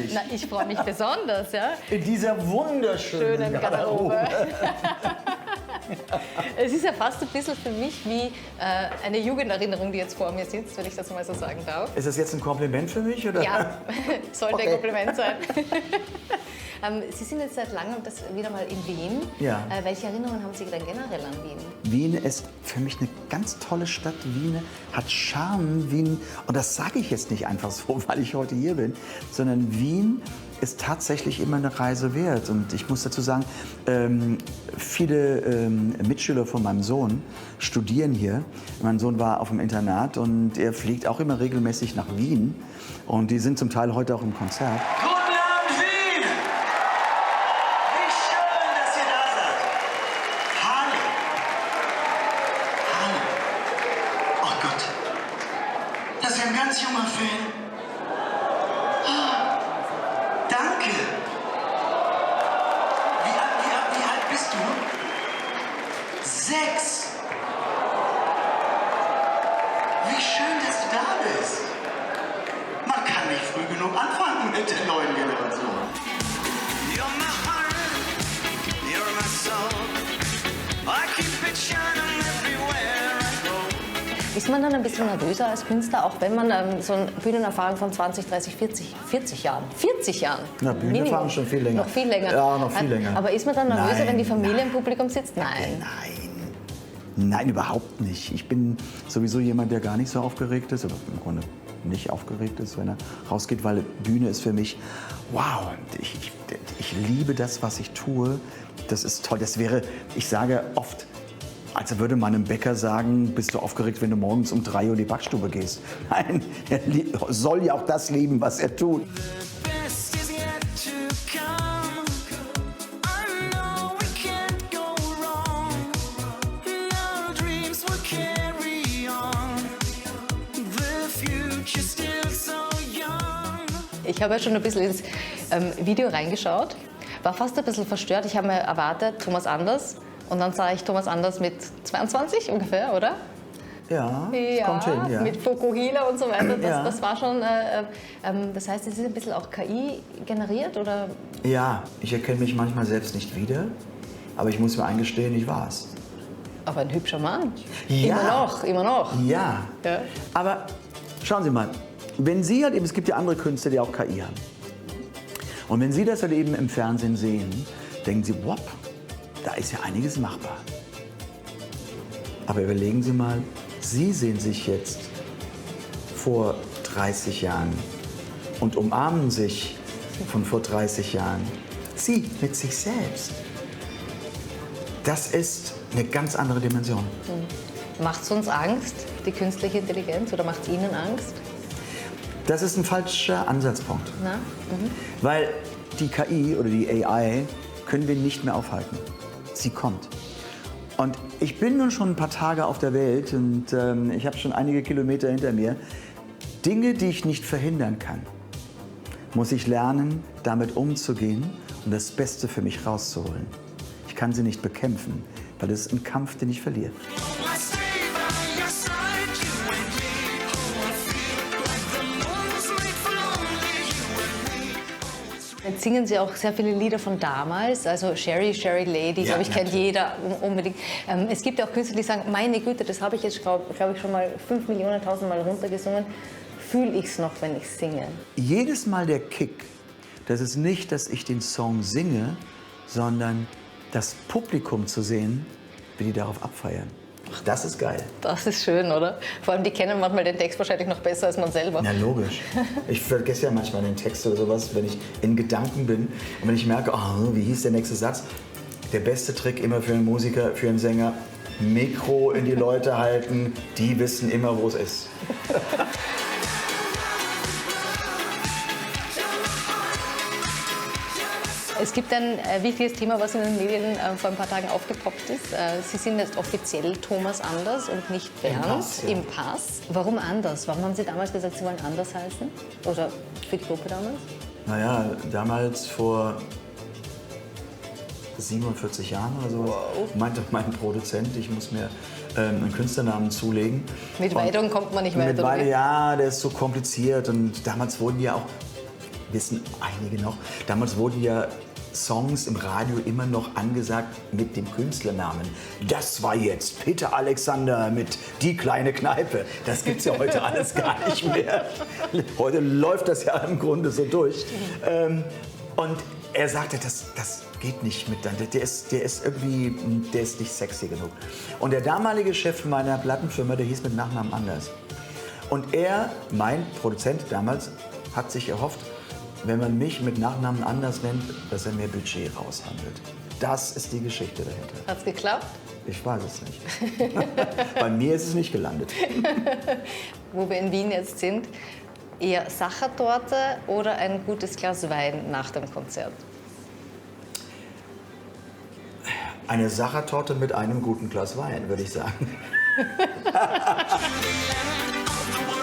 dich? Na, ich freue mich besonders, ja. In dieser wunderschönen Schönen Garderobe. Es ist ja fast ein bisschen für mich wie eine Jugenderinnerung, die jetzt vor mir sitzt, wenn ich das mal so sagen darf. Ist das jetzt ein Kompliment für mich? Oder? Ja, sollte Okay. ein Kompliment sein. Sie sind jetzt seit langem wieder mal in Wien. Ja. Welche Erinnerungen haben Sie denn generell an Wien? Wien ist für mich eine ganz tolle Stadt. Wien hat Charme. Wien, und das sage ich jetzt nicht einfach so, weil ich heute hier bin, sondern Wien ist tatsächlich immer eine Reise wert. Und ich muss dazu sagen, viele Mitschüler von meinem Sohn studieren hier. Mein Sohn war auf dem Internat und er fliegt auch immer regelmäßig nach Wien. Und die sind zum Teil heute auch im Konzert. Guten Abend, Wien! Wie schön, dass ihr da seid. Hallo. Hallo. Oh Gott. Das ist ja ein ganz junger Fan. Ah, danke. Wie alt bist du? 6. Wie schön, dass du da bist. Man kann nicht früh genug anfangen mit der neuen Generation. You're my heart, you're my soul. I keep it shining everywhere I go. Ist man dann ein bisschen nervöser als Künstler, auch wenn man so eine Bühnenerfahrung von 20, 30, 40 Jahren? 40 Jahren? Na, Bühnenerfahrung schon viel länger. Noch viel länger? Ja, noch viel länger. Aber ist man dann nervöser, Nein, wenn die Familie nein. im Publikum sitzt? Nein. Nein, überhaupt nicht. Ich bin sowieso jemand, der gar nicht so aufgeregt ist, oder im Grunde nicht aufgeregt ist, wenn er rausgeht, weil Bühne ist für mich, wow, ich liebe das, was ich tue. Das ist toll. Das wäre, ich sage oft, als würde man einem Bäcker sagen, bist du aufgeregt, wenn du morgens um 3 Uhr in die Backstube gehst. Nein, er soll ja auch das lieben, was er tut. Best is yet to come. I know we can't go wrong. Our dreams will carry on. The future's still so young. Ich habe ja schon ein bisschen ins Video reingeschaut, war fast ein bisschen verstört. Ich habe mir erwartet, Thomas Anders. Und dann sah ich Thomas Anders mit 22 ungefähr, oder? Ja, Ja, das kommt hin, ja. mit Fokuhila und so weiter. Ja. Das war schon, das heißt, es ist ein bisschen auch KI generiert, oder? Ja, ich erkenne mich manchmal selbst nicht wieder, aber ich muss mir eingestehen, ich war es. Aber ein hübscher Mann. Ja. Immer noch. Ja. Ja. Aber schauen Sie mal, wenn Sie halt eben, es gibt ja andere Künstler, die auch KI haben. Und wenn Sie das halt eben im Fernsehen sehen, denken Sie, wow, da ist ja einiges machbar. Aber überlegen Sie mal, Sie sehen sich jetzt vor 30 Jahren und umarmen sich von vor 30 Jahren. Sie mit sich selbst. Das ist eine ganz andere Dimension. Macht es uns Angst, die künstliche Intelligenz, oder macht es Ihnen Angst? Das ist ein falscher Ansatzpunkt. Na? Weil die KI oder die AI können wir nicht mehr aufhalten. Sie kommt. Und ich bin nun schon ein paar Tage auf der Welt und ich habe schon einige Kilometer hinter mir. Dinge, die ich nicht verhindern kann, muss ich lernen, damit umzugehen und das Beste für mich rauszuholen. Ich kann sie nicht bekämpfen, weil es ist ein Kampf, den ich verliere. I stay by your side, you and me. Oh, I feel like the moon's made for only you and me. Jetzt singen Sie auch sehr viele Lieder von damals, also Sherry, Sherry Lady, Ja, glaube ich, kennt natürlich. jeder unbedingt. Es gibt ja auch Künstler, die sagen, meine Güte, das habe ich jetzt, glaube ich, schon mal 5 Millionen, 1000 Mal runtergesungen. Fühle ich es noch, wenn ich singe? Jedes Mal der Kick, das ist nicht, dass ich den Song singe, sondern das Publikum zu sehen, wie die darauf abfeiern. Das ist geil. Das ist schön, oder? Vor allem, die kennen manchmal den Text wahrscheinlich noch besser als man selber. Na logisch. Ich vergesse ja manchmal den Text oder sowas, wenn ich in Gedanken bin. Und wenn ich merke, oh, wie hieß der nächste Satz? Der beste Trick immer für einen Musiker, für einen Sänger, Mikro in die Leute halten, die wissen immer, wo es ist. Es gibt ein wichtiges Thema, was in den Medien vor ein paar Tagen aufgepoppt ist. Sie sind jetzt offiziell Thomas Anders und nicht Bernd Pass, ja. im Pass. Warum anders? Warum haben Sie damals gesagt, Sie wollen anders heißen? Oder für die Gruppe damals? Naja, damals vor 47 Jahren oder so meinte mein Produzent, ich muss mir einen Künstlernamen zulegen. Mit Weidung kommt man nicht weiter. Mit Weidung, ja, der ist so kompliziert und damals wurden ja auch wissen einige noch, damals wurden ja Songs im Radio immer noch angesagt mit dem Künstlernamen. Das war jetzt Peter Alexander mit Die kleine Kneipe. Das gibt's ja heute alles gar nicht mehr. Heute läuft das ja im Grunde so durch. Und er sagte, das geht nicht mit, der ist nicht sexy genug. Und der damalige Chef meiner Plattenfirma, der hieß mit Nachnamen anders. Und er, mein Produzent damals, hat sich erhofft, wenn man mich mit Nachnamen anders nennt, dass er mehr Budget raushandelt. Das ist die Geschichte dahinter. Hat's geklappt? Ich weiß es nicht. Bei mir ist es nicht gelandet. Wo wir in Wien jetzt sind, eher Sachertorte oder ein gutes Glas Wein nach dem Konzert? Eine Sachertorte mit einem guten Glas Wein, würde ich sagen. Of the world.